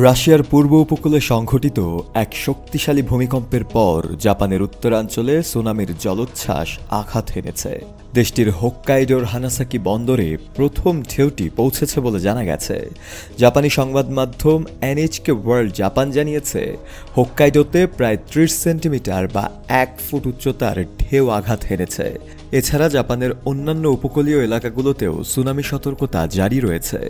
রাশিয়ার পূর্ব উপকূলে সংঘটিত এক শক্তিশালী ভূমিকম্পের পর জাপানের উত্তরাঞ্চলে সুনামির জলোচ্ছ্বাস আঘাত হেনেছে। দেশটির হোক্কাইডোর হানাসাকি বন্দরে প্রথম ঢেউটি পৌঁছেছে বলে জানা গেছে। জাপানি সংবাদ মাধ্যম এনএইচকে ওয়ার্ল্ড জাপান জানিয়েছে, হোক্কাইডোতে প্রায় 30 সেন্টিমিটার বা 1 ফুট উচ্চতার ঢেউ আঘাত হেনেছে। এছাড়া জাপানের অন্যান্য উপকূলীয় এলাকাগুলোতেও সুনামি সতর্কতা জারি রয়েছে।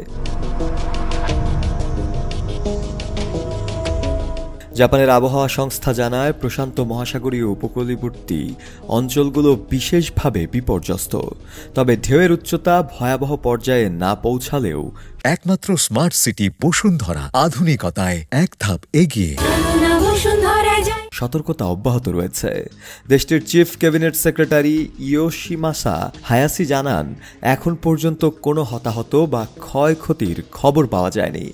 জাপানের আবহাওয়া সংস্থা জানায়, প্রশান্ত মহাসাগরীয় উপকূলবর্তী অঞ্চলগুলো বিশেষভাবে বিপর্যস্ত। তবে ঢেউয়ের উচ্চতা ভয়াবহ পর্যায়ে না পৌঁছালেও একমাত্র স্মার্ট সিটি বসুন্ধরা আধুনিকতায় এক ধাপ এগিয়ে সতর্কতা অব্যাহত রয়েছে। দেশটির চিফ ক্যাবিনেট সেক্রেটারি ইয়োশিমাসা হায়াসি জানান, এখন পর্যন্ত কোনো হতাহত বা ক্ষয়ক্ষতির খবর পাওয়া যায়নি।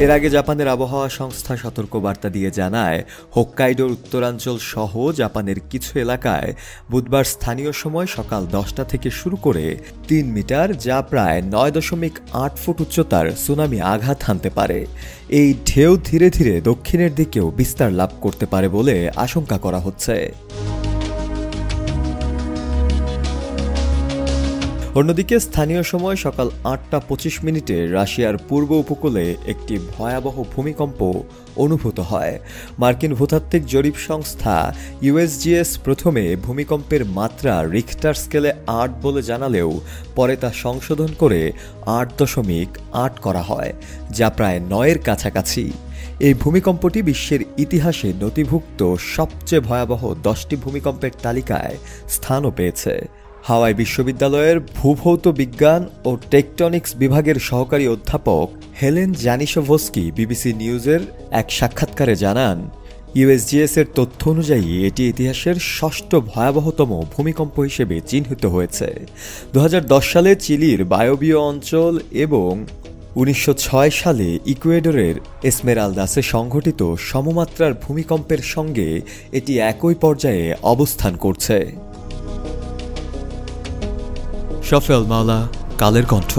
এর আগে জাপানের আবহাওয়া সংস্থা সতর্কবার্তা দিয়ে জানায়, হোক্কাইডোর উত্তরাঞ্চল সহ জাপানের কিছু এলাকায় বুধবার স্থানীয় সময় সকাল 10টা থেকে শুরু করে 3 মিটার যা প্রায় 9.8 ফুট উচ্চতার সুনামি আঘাত হানতে পারে। এই ঢেউ ধীরে ধীরে দক্ষিণের দিকেও বিস্তার লাভ করতে পারে বলে আশঙ্কা করা হচ্ছে। অন্যদিকে স্থানীয় সময় সকাল 8:25 রাশিয়ার পূর্ব উপকূলে একটি ভয়াবহ ভূমিকম্প অনুভূত হয়। মার্কিন ভূতাত্ত্বিক জরিপ সংস্থা ইউএসজিএস প্রথমে ভূমিকম্পের মাত্রা রিখটার স্কেলে 8 বলে জানালেও পরে তা সংশোধন করে 8.8 করা হয়, যা প্রায় 9-এর কাছাকাছি। এই ভূমিকম্পটি বিশ্বের ইতিহাসে নথিভুক্ত সবচেয়ে ভয়াবহ 10টি ভূমিকম্পের তালিকায় স্থানও পেয়েছে। হাওয়াই বিশ্ববিদ্যালয়ের ভূভৌত বিজ্ঞান ও টেকটনিক্স বিভাগের সহকারী অধ্যাপক হেলেন জানিশোভস্কি বিবিসি নিউজের এক সাক্ষাৎকারে জানান, ইউএসজিএস এর তথ্য অনুযায়ী এটি ইতিহাসের 6ষ্ঠ ভয়াবহতম ভূমিকম্প হিসেবে চিহ্নিত হয়েছে। 2010 সালে চিলির বায়বীয় অঞ্চল এবং 1906 সালে ইকুয়েডরের এসমেরালদাসে সংঘটিত সমমাত্রার ভূমিকম্পের সঙ্গে এটি একই পর্যায়ে অবস্থান করছে। শফেল মাওলা, কালের কণ্ঠ।